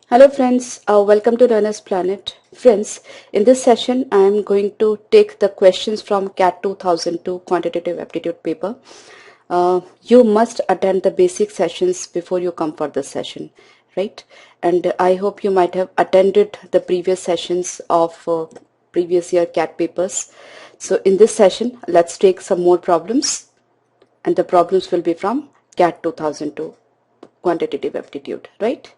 Hello friends, welcome to Learner's Planet. Friends, in this session I am going to take the questions from CAT 2002 quantitative aptitude paper. You must attend the basic sessions before you come for this session, right? And I hope you might have attended the previous sessions of previous year CAT papers. So in this session, let's take some more problems, and the problems will be from CAT 2002 quantitative aptitude, right?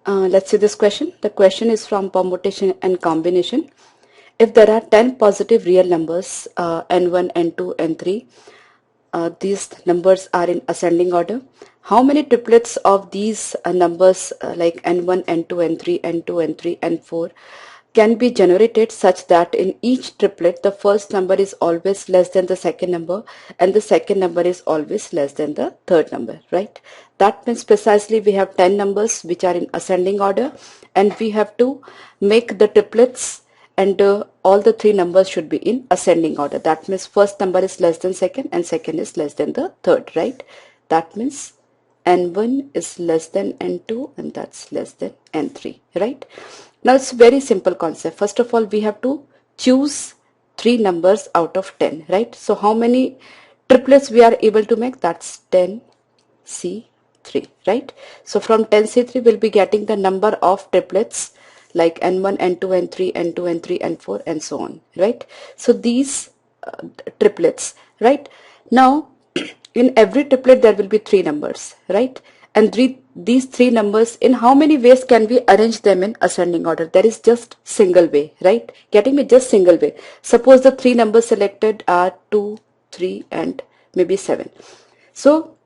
Let's see this question. The question is from permutation and combination. If there are 10 positive real numbers, n1, n2, n3, these numbers are in ascending order. How many triplets of these numbers like n1, n2, n3, n2, n3, n4 can be generated such that in each triplet the first number is always less than the second number and the second number is always less than the third number, right? That means precisely we have 10 numbers which are in ascending order and we have to make the triplets, and all the three numbers should be in ascending order. That means first number is less than second and second is less than the third, right? That means n1 is less than n2 and that's less than n3, right? Now it's very simple concept. First of all, we have to choose three numbers out of 10, right? So how many triplets we are able to make? That's 10C3, right? So from 10C3 we'll be getting the number of triplets like n1, n2, n3, n2, n3, n4 and so on, right? So these triplets, right? Now in every triplet there will be three numbers, right? And these three numbers, in how many ways can we arrange them in ascending order? There is just single way, right? Getting me? Just single way. Suppose the three numbers selected are 2, 3 and maybe 7. So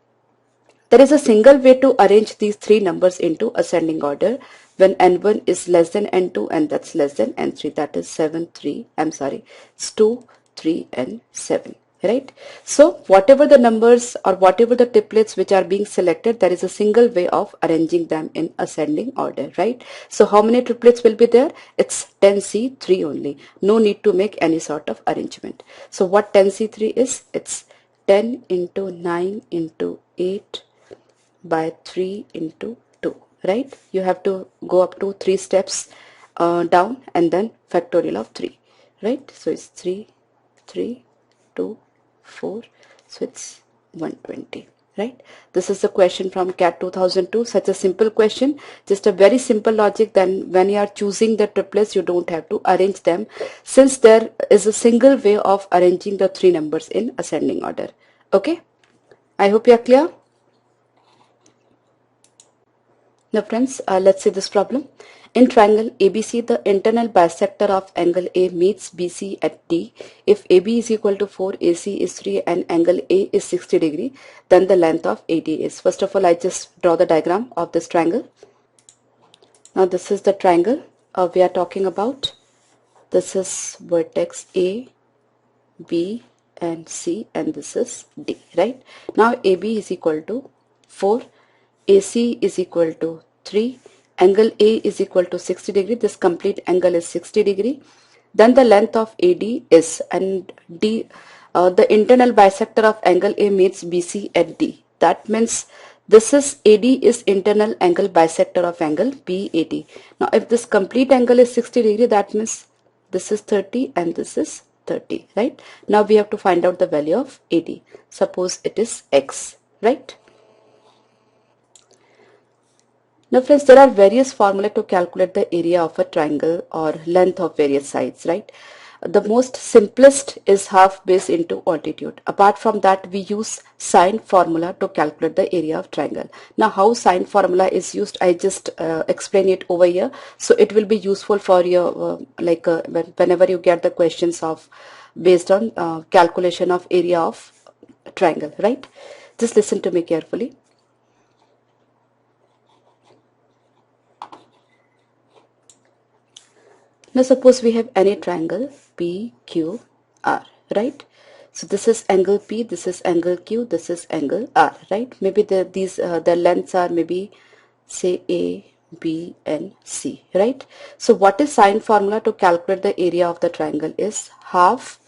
there is a single way to arrange these three numbers into ascending order when n1 is less than n2 and that's less than n3. That is 7, 3, I'm sorry, it's 2, 3 and 7. Right? So whatever the numbers or whatever the triplets which are being selected, there is a single way of arranging them in ascending order, right? So how many triplets will be there? It's 10C3 only. No need to make any sort of arrangement. So what 10C3 is? It's 10 into 9 into 8 by 3 into 2, right? You have to go up to 3 steps down and then factorial of 3, right? So it's 3, 3, 2, 4, so it's 120, right? This is the question from CAT 2002. Such a simple question, just a very simple logic. Then when you are choosing the triplets, you don't have to arrange them since there is a single way of arranging the three numbers in ascending order. Okay, I hope you are clear. Now friends, let's see this problem. In triangle ABC, the internal bisector of angle A meets BC at D. If AB is equal to 4, AC is 3 and angle A is 60 degree, then the length of AD is. First of all, I just draw the diagram of this triangle. Now this is the triangle we are talking about. This is vertex A, B and C and this is D, right? Now AB is equal to 4, AC is equal to 3, angle A is equal to 60 degree, this complete angle is 60 degree. Then the length of AD is, and D, the internal bisector of angle A meets BC at D. That means this is AD is internal angle bisector of angle BAD. Now if this complete angle is 60 degree, that means this is 30 and this is 30, right? Now we have to find out the value of AD. Suppose it is X, right? Now friends, there are various formulae to calculate the area of a triangle or length of various sides, right? The most simplest is half base into altitude. Apart from that, we use sine formula to calculate the area of triangle. Now how sine formula is used, I just explain it over here. So it will be useful for your whenever you get the questions of based on calculation of area of triangle, right? Just listen to me carefully. Now suppose we have any triangle PQR, right? So this is angle P, this is angle Q, this is angle R, right? Maybe the lengths are maybe say A, B and C, right? So what is sine formula to calculate the area of the triangle is half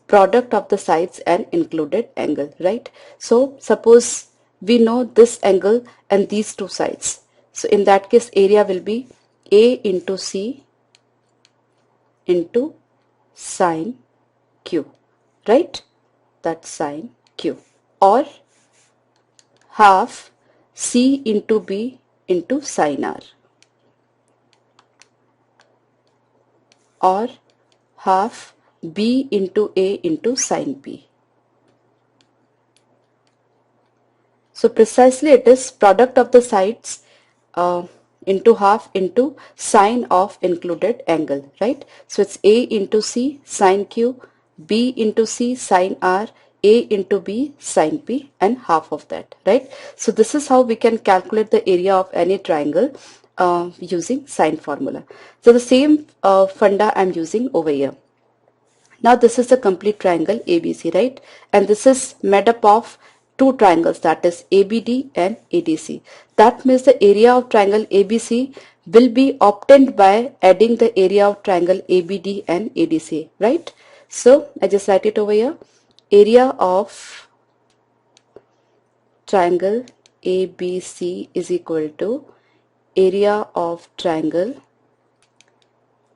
product of the sides and included angle, right? So suppose we know this angle and these two sides. So in that case, area will be A into C into sine Q, right? That's sine Q, or half C into B into sine R, or half B into A into sine B. So precisely it is product of the sides into half into sine of included angle, right? So it's A into C sine Q, B into C sine R, A into B sine P, and half of that, right? So this is how we can calculate the area of any triangle using sine formula. So the same funda I'm using over here. Now this is a complete triangle ABC, right? And this is made up of two triangles, that is ABD and ADC. That means the area of triangle ABC will be obtained by adding the area of triangle ABD and ADC, right? So I just write it over here. Area of triangle ABC is equal to area of triangle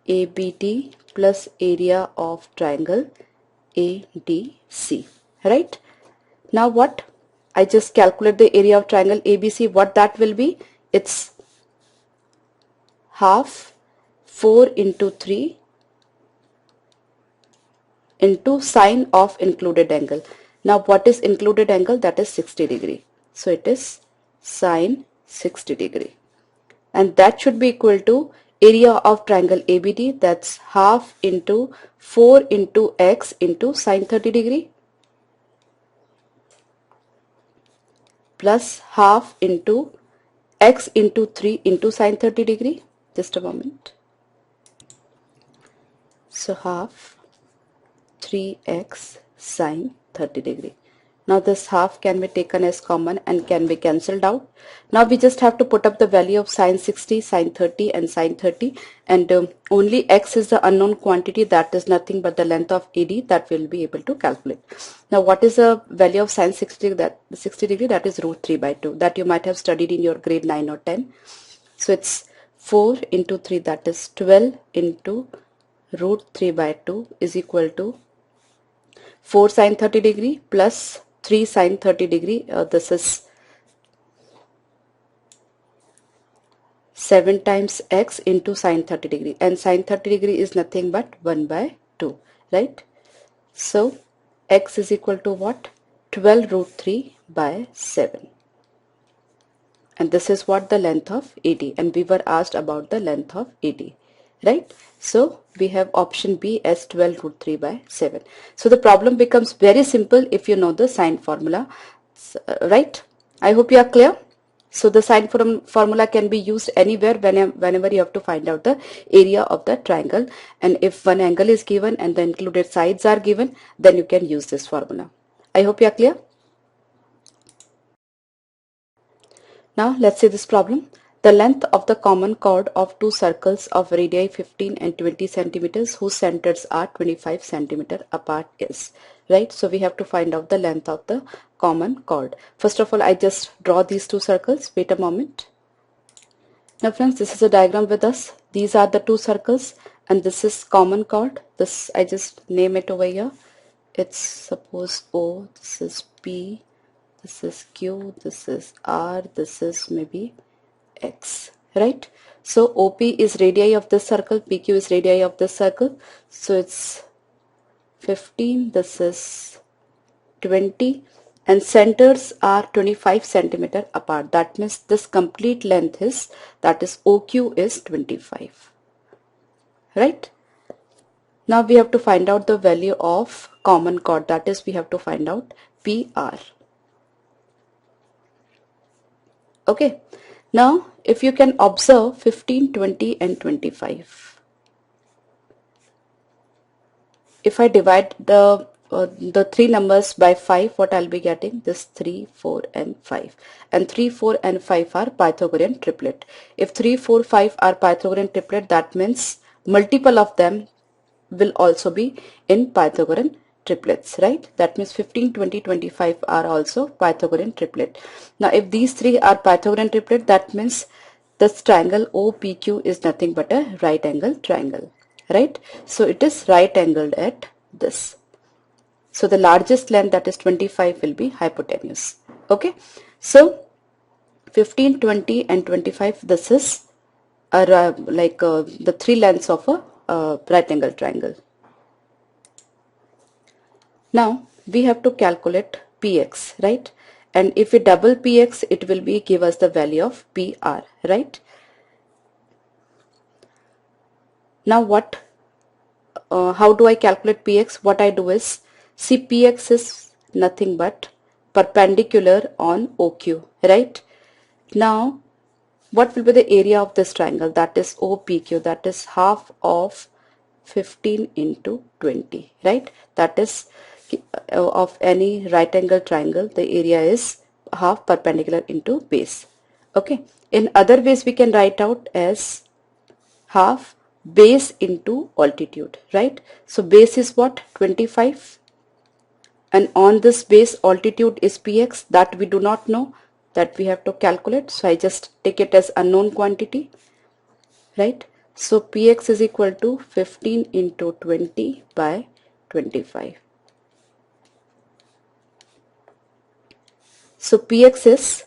ABD plus area of triangle ADC, right? Now what? I just calculate the area of triangle ABC. What that will be? It's half 4 into 3 into sine of included angle. Now what is included angle? That is 60 degree. So it is sine 60 degree. And that should be equal to area of triangle ABD, that's half into 4 into x into sine 30 degree plus half into x into 3 into sine 30 degree. Just a moment. So half 3x sine 30 degree. Now this half can be taken as common and can be cancelled out. Now we just have to put up the value of sine 60, sine 30 and sine 30, and only x is the unknown quantity, that is nothing but the length of AD that we'll be able to calculate. Now what is the value of sine 60 degree? That is root 3 by 2, that you might have studied in your grade 9 or 10. So it's 4 into 3, that is 12 into root 3 by 2 is equal to 4 sine 30 degree plus 3 sine 30 degree. This is 7 times x into sine 30 degree, and sine 30 degree is nothing but 1 by 2, right? So x is equal to what? 12 root 3 by 7. And this is what the length of AD, and we were asked about the length of AD, right? So we have option B as 12 root 3 by 7. So the problem becomes very simple if you know the sine formula, right? I hope you are clear. So the sine formula can be used anywhere whenever you have to find out the area of the triangle, and if one angle is given and the included sides are given, then you can use this formula. I hope you are clear. Now let's see this problem. The length of the common chord of two circles of radii 15 and 20 centimeters whose centers are 25 centimeter apart is, right? So we have to find out the length of the common chord. First of all, I just draw these two circles. Wait a moment. Now friends, this is a diagram with us. These are the two circles and this is common chord. This, I just name it over here. It's suppose O, this is P, this is Q, this is R, this is maybe X, right? So OP is radii of this circle, PQ is radii of this circle. So it's 15, this is 20, and centers are 25 centimeter apart. That means this complete length is, that is OQ is 25, right? Now we have to find out the value of common chord, that is we have to find out PR. Okay, now if you can observe 15, 20 and 25. If I divide the three numbers by 5, what I'll be getting? This 3, 4 and 5. And 3, 4 and 5 are Pythagorean triplet. If 3, 4, 5 are Pythagorean triplet, that means multiple of them will also be in Pythagorean triplets, right? That means 15, 20, 25 are also Pythagorean triplet. Now if these three are Pythagorean triplet, that means this triangle OPQ is nothing but a right angle triangle, right? So it is right angled at this. So the largest length, that is 25, will be hypotenuse. Okay, so 15, 20 and 25, this is the three lengths of a right angle triangle. Now we have to calculate px, right? And if we double px, it will be give us the value of pr, right? Now how do I calculate px? What I do is, see, px is nothing but perpendicular on OQ, right? Now what will be the area of this triangle? That is OPQ, that is half of 15 into 20, right? That is of any right angle triangle, the area is half perpendicular into base. Okay, in other ways we can write out as half base into altitude, right? So base is what? 25, and on this base altitude is px, that we do not know, that we have to calculate. So I just take it as unknown quantity, right? So px is equal to 15 into 20 by 25. So px is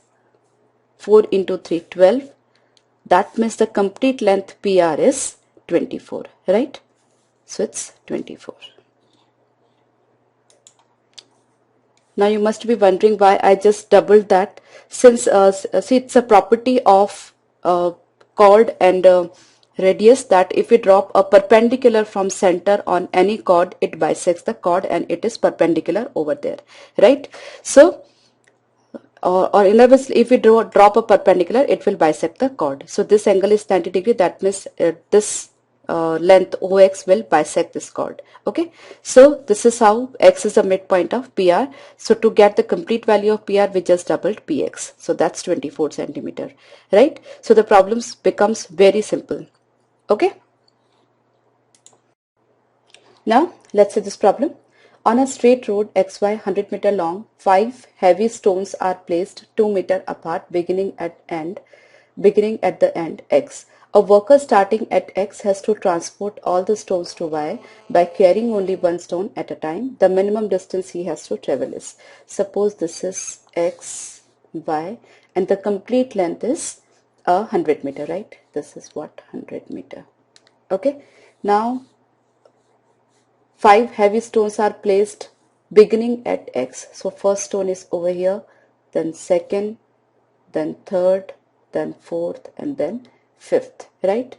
4 into 3, 12. That means the complete length PR is 24, right? So it's 24. Now you must be wondering why I just doubled that. Since see, it's a property of chord and radius, that if we drop a perpendicular from center on any chord, it bisects the chord and it is perpendicular over there, right? So or in other words, if we drop a perpendicular, it will bisect the chord. So this angle is 90 degree. That means this length OX will bisect this chord. Okay, so this is how X is the midpoint of PR. So to get the complete value of PR, we just doubled PX. So that's 24 centimeter, right? So the problems becomes very simple. Okay. Now let's see this problem. On a straight road XY 100 meter long, 5 heavy stones are placed 2 meter apart beginning at the end X. A worker starting at X has to transport all the stones to Y by carrying only one stone at a time. The minimum distance he has to travel is, suppose this is X, Y, and the complete length is 100 meter, right? This is what, 100 meter. Okay. Now 5 heavy stones are placed beginning at X. So first stone is over here, then second, then third, then fourth, and then fifth, right?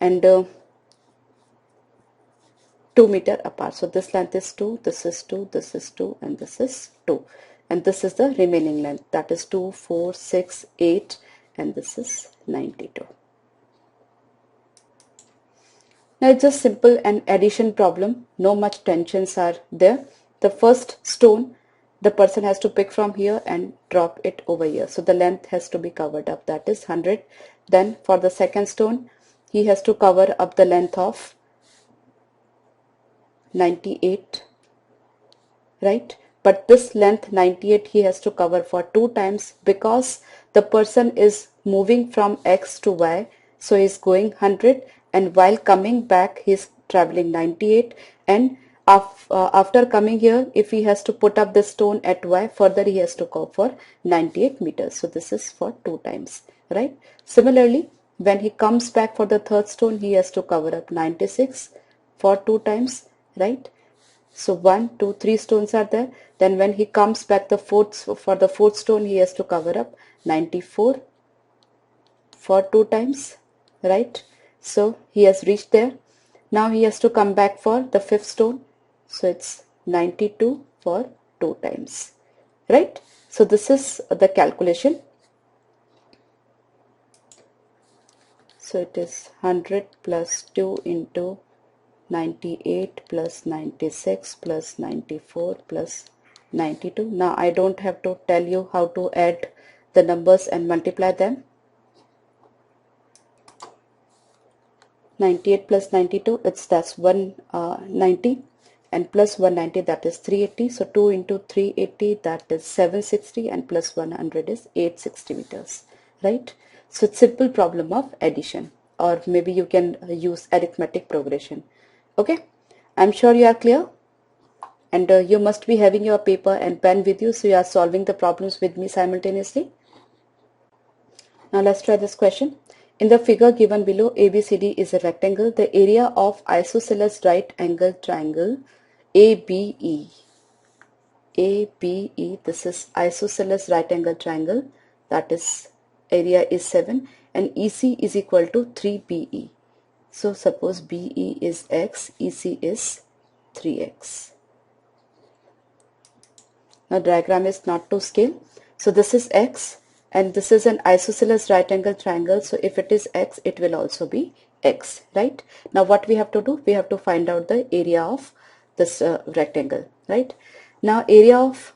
And 2 meter apart. So this length is 2, this is 2, this is 2, and this is 2. And this is the remaining length, that is 2, 4, 6, 8, and this is 92. Now it's just simple an addition problem, no much tensions are there. The first stone the person has to pick from here and drop it over here. So the length has to be covered up, that is 100. Then for the second stone, he has to cover up the length of 98, right? But this length 98 he has to cover for 2 times, because the person is moving from X to Y. So he's going 100, and while coming back he's traveling 98, and after coming here, if he has to put up the stone at Y, further he has to go for 98 meters. So this is for 2 times, right? Similarly, when he comes back for the third stone, he has to cover up 96 for 2 times, right? So 1, 2, 3 stones are there. Then when he comes back for the fourth stone, he has to cover up 94 for 2 times, right? So he has reached there. Now he has to come back for the fifth stone. So it's 92 for 2 times, right? So this is the calculation. So it is 100 plus 2 into 98 plus 96 plus 94 plus 92. Now I don't have to tell you how to add the numbers and multiply them. 98 plus 92, that's 190, and plus 190, that is 380. So 2 into 380, that is 760, and plus 100 is 860 meters, right? So it's simple problem of addition, or maybe you can use arithmetic progression. Okay, I'm sure you are clear, and you must be having your paper and pen with you, so you are solving the problems with me simultaneously. Now let's try this question. In the figure given below, ABCD is a rectangle. The area of isosceles right angle triangle ABE. ABE, this is isosceles right angle triangle, that is area is 7, and EC is equal to 3BE. So suppose BE is X, EC is 3X. Now diagram is not to scale. So this is X, and this is an isosceles right angle triangle. So if it is X, it will also be X, right? Now what we have to do? We have to find out the area of this rectangle, right? Now area of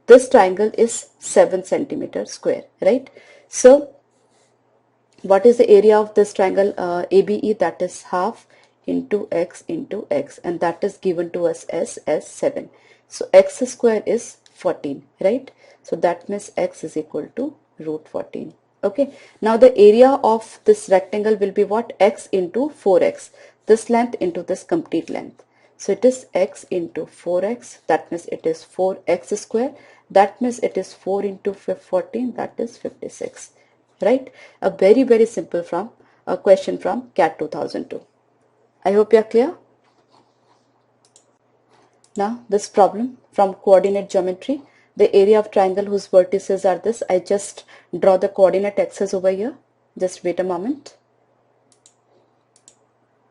this triangle is 7 centimeter square, right? So what is the area of this triangle ABE? That is half into X, and that is given to us as 7. So X square is 14, right? So that means X is equal to root 14. Okay, now the area of this rectangle will be what? X into 4X, this length into this complete length. So it is X into 4X, that means it is 4X square, that means it is 4 into 14, that is 56, right? A very simple from a question from CAT 2002. I hope you are clear. Now this problem from coordinate geometry, the area of triangle whose vertices are this. I just draw the coordinate axes over here. Just wait a moment.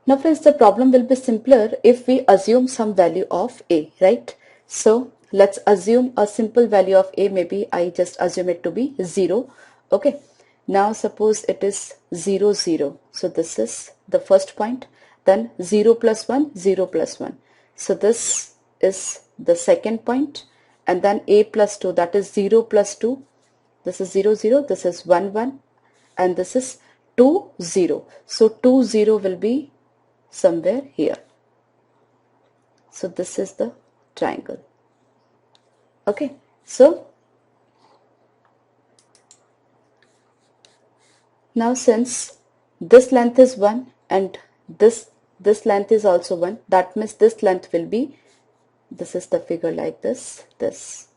Now friends, the problem will be simpler if we assume some value of A, right? So let's assume a simple value of A. Maybe I just assume it to be 0. Okay. Now suppose it is 0, 0. So this is the first point. Then 0 plus 1, 0 plus 1. So this is the second point. And then A plus 2, that is 0 plus 2. This is 0, 0. This is 1, 1. And this is 2, 0. So 2, 0 will be somewhere here. So this is the triangle. Okay. So now since this length is 1 and this length is also 1, that means this length will be, this is the figure like this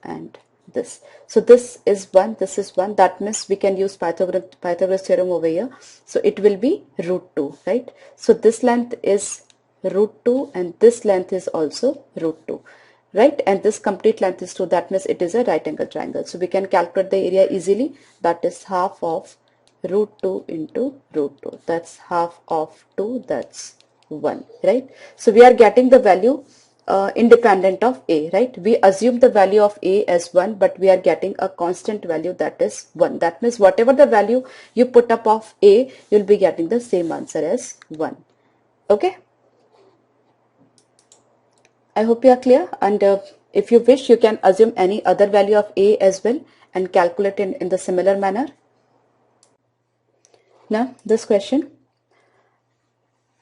and this. So this is 1, this is 1, that means we can use Pythagoras theorem over here. So it will be root 2, right? So this length is root 2 and this length is also root 2, right? And this complete length is 2, that means it is a right angle triangle. So we can calculate the area easily. That is half of root 2 into root 2. That's half of 2, that's 1, right? So we are getting the value independent of A, right? We assume the value of A as 1, but we are getting a constant value, that is 1. That means whatever the value you put up of A, you'll be getting the same answer as 1. Okay? I hope you are clear, and if you wish, you can assume any other value of A as well and calculate in the similar manner. Now this question.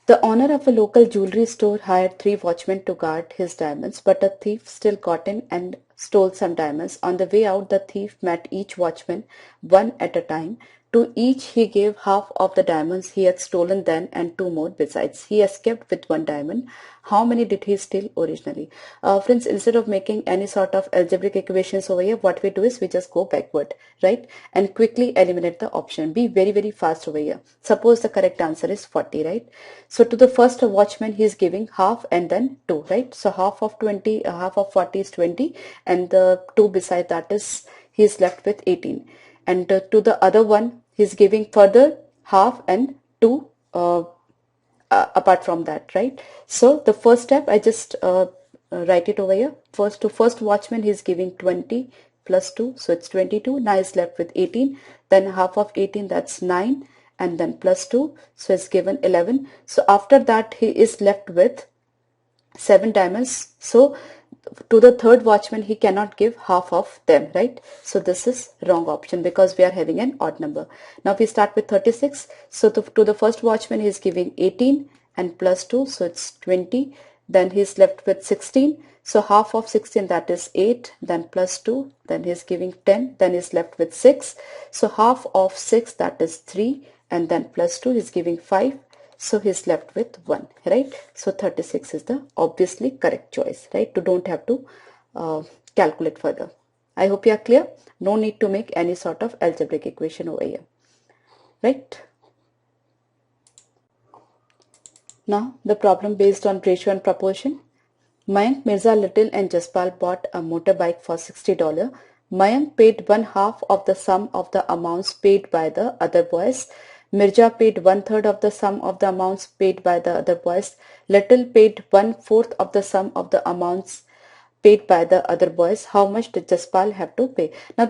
The owner of a local jewelry store hired 3 watchmen to guard his diamonds, but a thief still got in and stole some diamonds. On the way out, the thief met each watchman one at a time. To each he gave half of the diamonds he had stolen then and 2 more besides. He escaped with 1 diamond. How many did he steal originally? Friends, instead of making any sort of algebraic equations over here, what we do is we just go backward, right? And quickly eliminate the option. Be very fast over here. Suppose the correct answer is 40, right? So to the first watchman he is giving half and then 2, right? So half of 20, half of 40 is 20, and the 2 beside that is he is left with 18. And to the other one he is giving further half and 2 apart from that, right? So the first step, I just write it over here. First, to first watchman he is giving 20 plus 2, so it's 22. Now he's left with 18. Then half of 18, that's 9, and then plus 2, so it's given 11. So after that he is left with 7 diamonds. So to the third watchman he cannot give half of them, right? So this is wrong option because we are having an odd number. Now we start with 36. So to the first watchman he is giving 18 and plus 2, so it's 20. then he's left with 16. So half of 16, that is 8, then plus 2, then he's giving 10, then he's left with 6. So half of 6, that is 3, and then plus 2 is giving 5. So he's left with 1, right? So 36 is the obviously correct choice, right? You don't have to calculate further. I hope you are clear. No need to make any sort of algebraic equation over here, right? Now the problem based on ratio and proportion. Mayank, Mirza, Little and Jaspal bought a motorbike for $60. Mayank paid one half of the sum of the amounts paid by the other boys. Mirza paid one third of the sum of the amounts paid by the other boys. Little paid one fourth of the sum of the amounts paid by the other boys. How much did Jaspal have to pay? Now,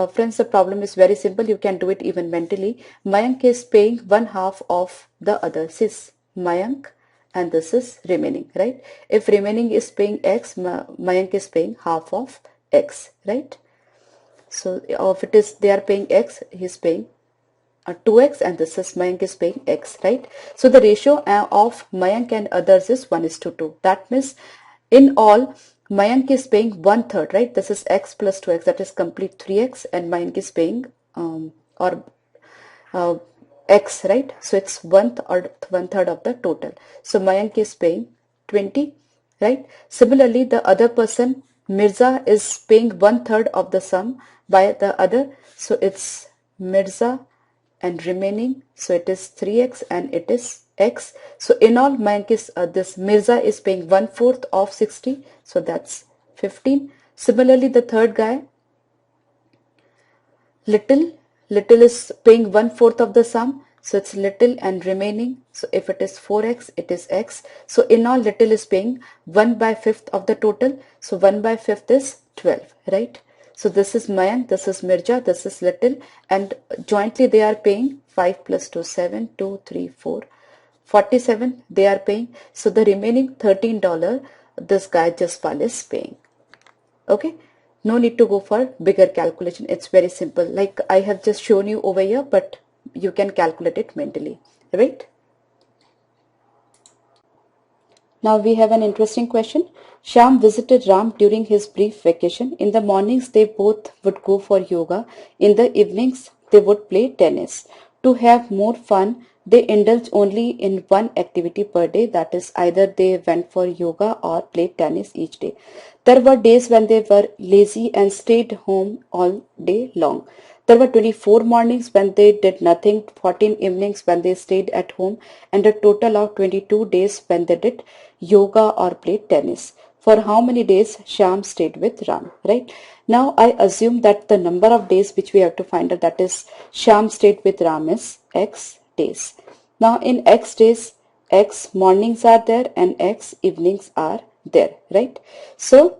friends, the problem is very simple. You can do it even mentally. Mayank is paying one half of the other. This is Mayank and this is remaining, right? If remaining is paying X, Mayank is paying half of X, right? So if it is they are paying X, he is paying 2x, and this is Mayank is paying X, right? So the ratio of Mayank and others is 1:2. That means in all, Mayank is paying one third, right? This is X plus 2x, that is complete 3x, and Mayank is paying X, right? So it's one third of the total. So Mayank is paying 20, right? Similarly, the other person, Mirza, is paying one third of the sum by the other. So it's Mirza and remaining. So it is 3x and it is X. So in all, Mayank is this Mirza is paying one fourth of 60. So that's 15. Similarly, the third guy, Little is paying one fourth of the sum. So it's Little and remaining. So if it is 4x, it is X. So in all, Little is paying 1/5 of the total. So 1/5 is 12, right? So this is Mayank, this is Mirza, this is Little, and jointly they are paying 5 plus 2, 7, 2, 3, 4, 47 they are paying. So the remaining $13 this guy Jaspal is paying. Okay, no need to go for bigger calculation. It's very simple. Like I have just shown you over here, but you can calculate it mentally, right? Now we have an interesting question. Shyam visited Ram during his brief vacation. In the mornings, they both would go for yoga. In the evenings, they would play tennis. To have more fun, they indulged only in one activity per day. That is, either they went for yoga or played tennis each day. There were days when they were lazy and stayed home all day long. There were 24 mornings when they did nothing, 14 evenings when they stayed at home, and a total of 22 days when they did yoga or played tennis. For how many days Shyam stayed with Ram, right? Now I assume that the number of days which we have to find out, that is Shyam stayed with Ram, is X days. Now in X days, X mornings are there and X evenings are there, right? So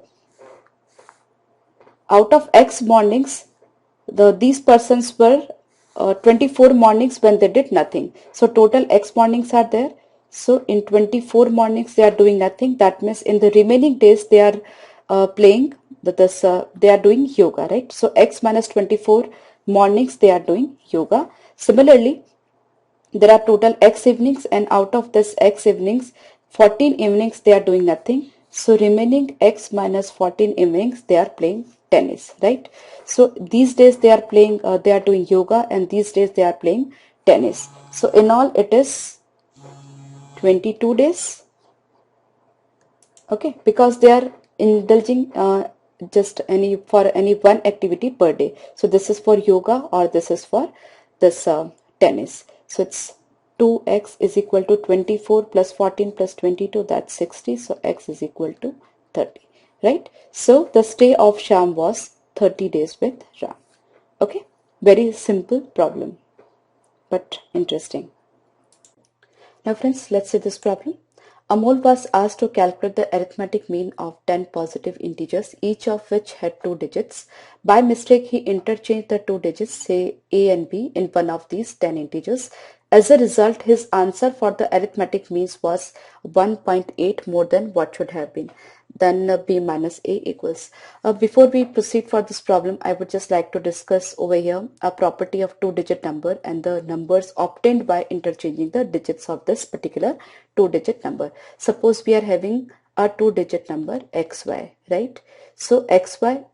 out of X mornings, these persons were 24 mornings when they did nothing. So total X mornings are there. So in 24 mornings they are doing nothing. That means in the remaining days they are playing they are doing yoga, right? So X minus 24 mornings they are doing yoga. Similarly, there are total X evenings, and out of this X evenings, 14 evenings they are doing nothing. So remaining X minus 14 evenings they are playing tennis, right? So these days they are playing, they are doing yoga, and these days they are playing tennis. So in all it is 22 days, okay, because they are indulging just for any one activity per day. So this is for yoga or this is for this tennis. So it's 2x is equal to 24 plus 14 plus 22, that's 60. So x is equal to 30, right? So the stay of Shyam was 30 days with Ram. Okay, very simple problem, but interesting. Now friends, let's see this problem. Amol was asked to calculate the arithmetic mean of 10 positive integers, each of which had 2 digits. By mistake, he interchanged the 2 digits, say a and b, in one of these 10 integers. As a result, his answer for the arithmetic means was 1.8 more than what should have been. then b minus a equals. Before we proceed for this problem, I would just like to discuss over here a property of two-digit number and the numbers obtained by interchanging the digits of this particular two-digit number. Suppose we are having a two-digit number xy, right? So xy,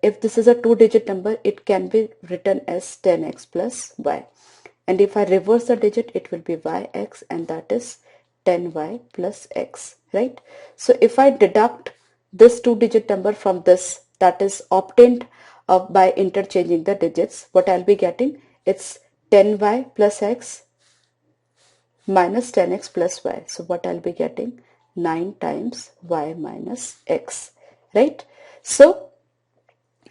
if this is a two-digit number, it can be written as 10x plus y. And if I reverse the digit, it will be yx, and that is 10y plus x, right? So if I deduct this two-digit number from this, that is obtained by interchanging the digits, what I'll be getting? It's 10y plus x minus 10x plus y. So what I'll be getting? 9 times y minus x, right? So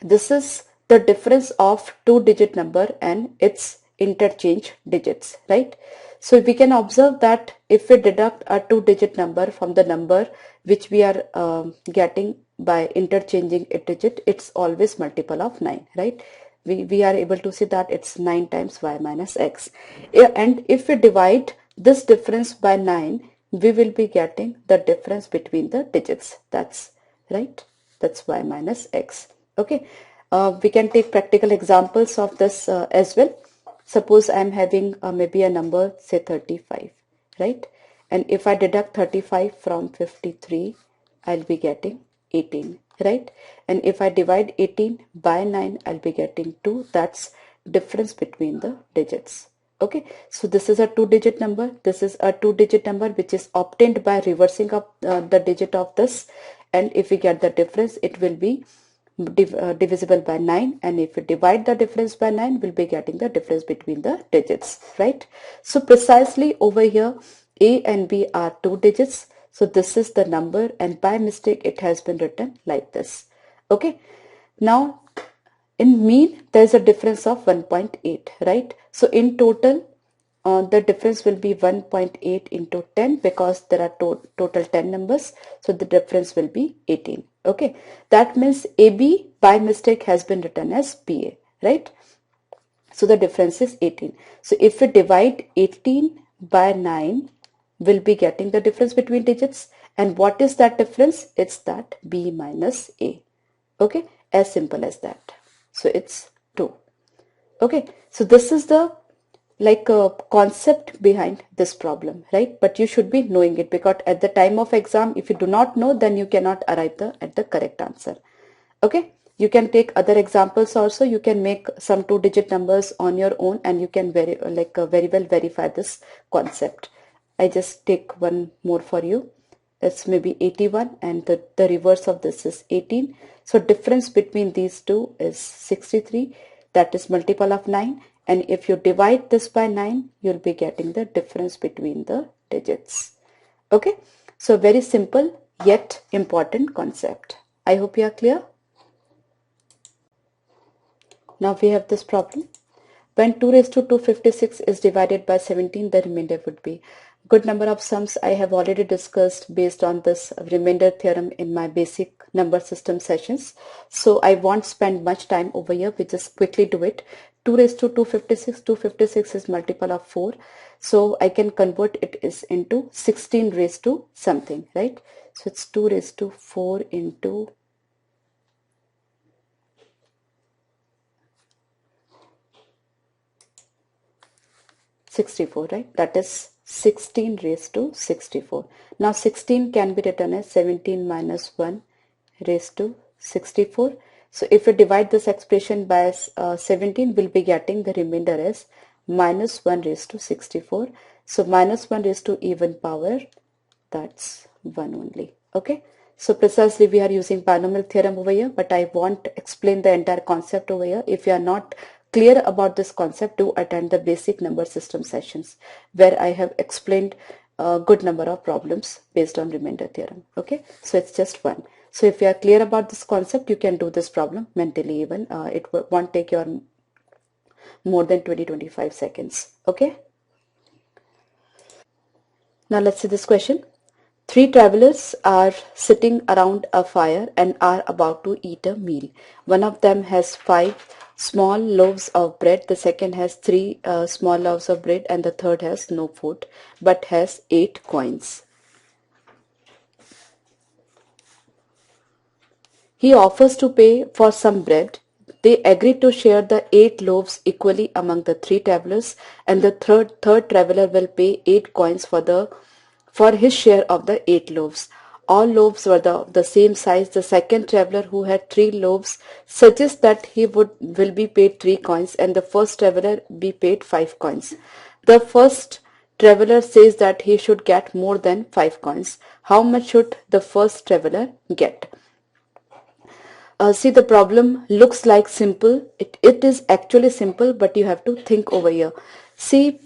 this is the difference of two-digit number and its interchange digits, right? So we can observe that if we deduct a two-digit number from the number which we are getting by interchanging a digit, it's always multiple of 9, right? We are able to see that it's 9 times y minus x. And if we divide this difference by 9, we will be getting the difference between the digits. That's right. That's y minus x. Okay, we can take practical examples of this as well. Suppose I am having maybe a number, say 35, right? And if I deduct 35 from 53, I'll be getting 18, right? And if I divide 18 by 9, I'll be getting 2. That's difference between the digits. Okay, so this is a two-digit number. This is a two-digit number which is obtained by reversing up the digit of this. And if we get the difference, it will be divisible by 9, and if we divide the difference by 9, we'll be getting the difference between the digits, right? So precisely over here, a and b are two digits, so this is the number, and by mistake it has been written like this. Okay, now in mean there is a difference of 1.8, right? So in total the difference will be 1.8 into 10 because there are total 10 numbers, so the difference will be 18. Okay, that means AB by mistake has been written as BA, right? So the difference is 18. So if we divide 18 by 9, we'll be getting the difference between digits. And what is that difference? It's that B minus A. Okay, as simple as that. So it's 2. Okay, so this is the like a concept behind this problem, right? But you should be knowing it, because at the time of exam, if you do not know, then you cannot arrive at the correct answer. Okay, you can take other examples also. You can make some two-digit numbers on your own, and you can very well verify this concept. I just take one more for you. It's maybe 81, and the reverse of this is 18. So difference between these two is 63. That is multiple of 9. And if you divide this by 9, you'll be getting the difference between the digits. Okay, so very simple yet important concept. I hope you are clear. Now we have this problem. When 2 raised to 256 is divided by 17, the remainder would be. Good number of sums I have already discussed based on this remainder theorem in my basic number system sessions. So I won't spend much time over here. We just quickly do it. 2 raised to 256, 256 is multiple of 4. So I can convert it is into 16 raised to something, right? So it's 2 raised to 4 into 64, right? That is 16 raised to 64. Now 16 can be written as 17 minus 1 raised to 64. So if we divide this expression by 17, we'll be getting the remainder as minus 1 raised to 64. So minus 1 raised to even power, that's 1 only. Okay, so precisely we are using binomial theorem over here, but I won't explain the entire concept over here. If you are not clear about this concept, do attend the basic number system sessions where I have explained a good number of problems based on remainder theorem. Okay, so it's just one. So if you are clear about this concept, you can do this problem mentally even. It won't take your more than 20-25 seconds. Okay, now let's see this question. 3 travelers are sitting around a fire and are about to eat a meal. One of them has 5 small loaves of bread, the second has 3 small loaves of bread, and the third has no food but has 8 coins. He offers to pay for some bread. They agree to share the 8 loaves equally among the 3 travelers, and the third traveler will pay 8 coins for his share of the 8 loaves. All loaves were the same size. The second traveler, who had 3 loaves, suggests that he will be paid 3 coins and the first traveler be paid 5 coins. The first traveler says that he should get more than 5 coins. How much should the first traveler get? See, the problem looks like simple. It is actually simple, but you have to think over here. See,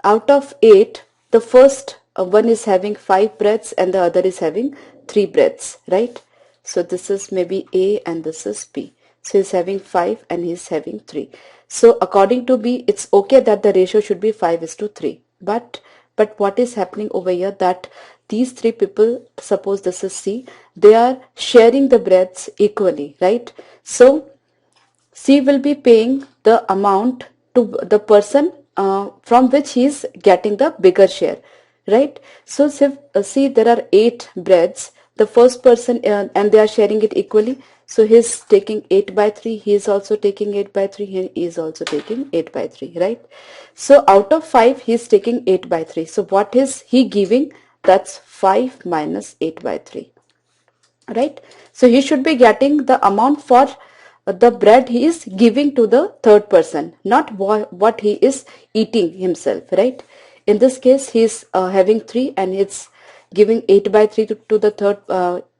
out of 8, the first one is having 5 breaths and the other is having 3 breaths, right? So this is maybe A and this is B. So he's having 5 and he's having 3. So according to B, it's okay that the ratio should be 5:3. But what is happening over here, that these 3 people, suppose this is C, they are sharing the breaths equally, right? So C will be paying the amount to the person from which he is getting the bigger share, right? So see, there are 8 breads. The first person, and they are sharing it equally. So he is taking 8/3. He is also taking 8/3. He is also taking 8/3, right? So out of 5, he is taking 8/3. So what is he giving? That's 5 minus 8/3. Right? So he should be getting the amount for the bread he is giving to the third person, not what he is eating himself, right? In this case, he is having 3 and it's giving 8/3 to the third,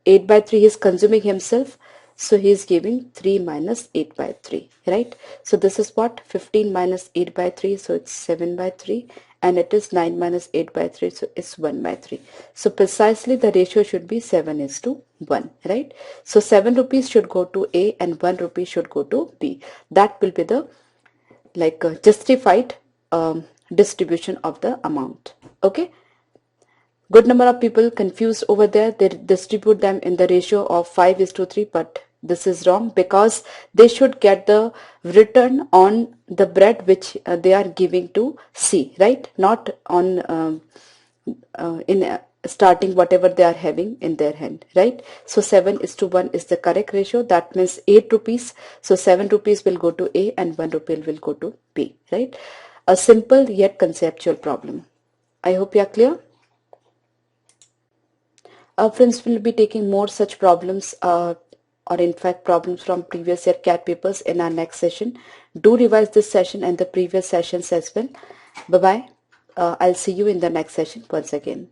8/3 he is consuming himself. So he is giving 3 minus 8/3, right? So this is what? 15 minus 8/3, so it's 7/3, and it is 9 minus 8/3, so it's 1/3. So precisely the ratio should be 7:1, right? So 7 rupees should go to A and 1 rupee should go to B. That will be the justified distribution of the amount. Okay. Good number of people confused over there. They distribute them in the ratio of 5:3, but this is wrong, because they should get the return on the bread which they are giving to C, right? Not on in starting whatever they are having in their hand, right? So 7:1 is the correct ratio. That means 8 rupees. So 7 rupees will go to A and 1 rupee will go to B, right? A simple yet conceptual problem. I hope you are clear. Friends, will be taking more such problems or in fact problems from previous year CAT papers in our next session. Do revise this session and the previous sessions as well. Bye bye. I'll see you in the next session once again.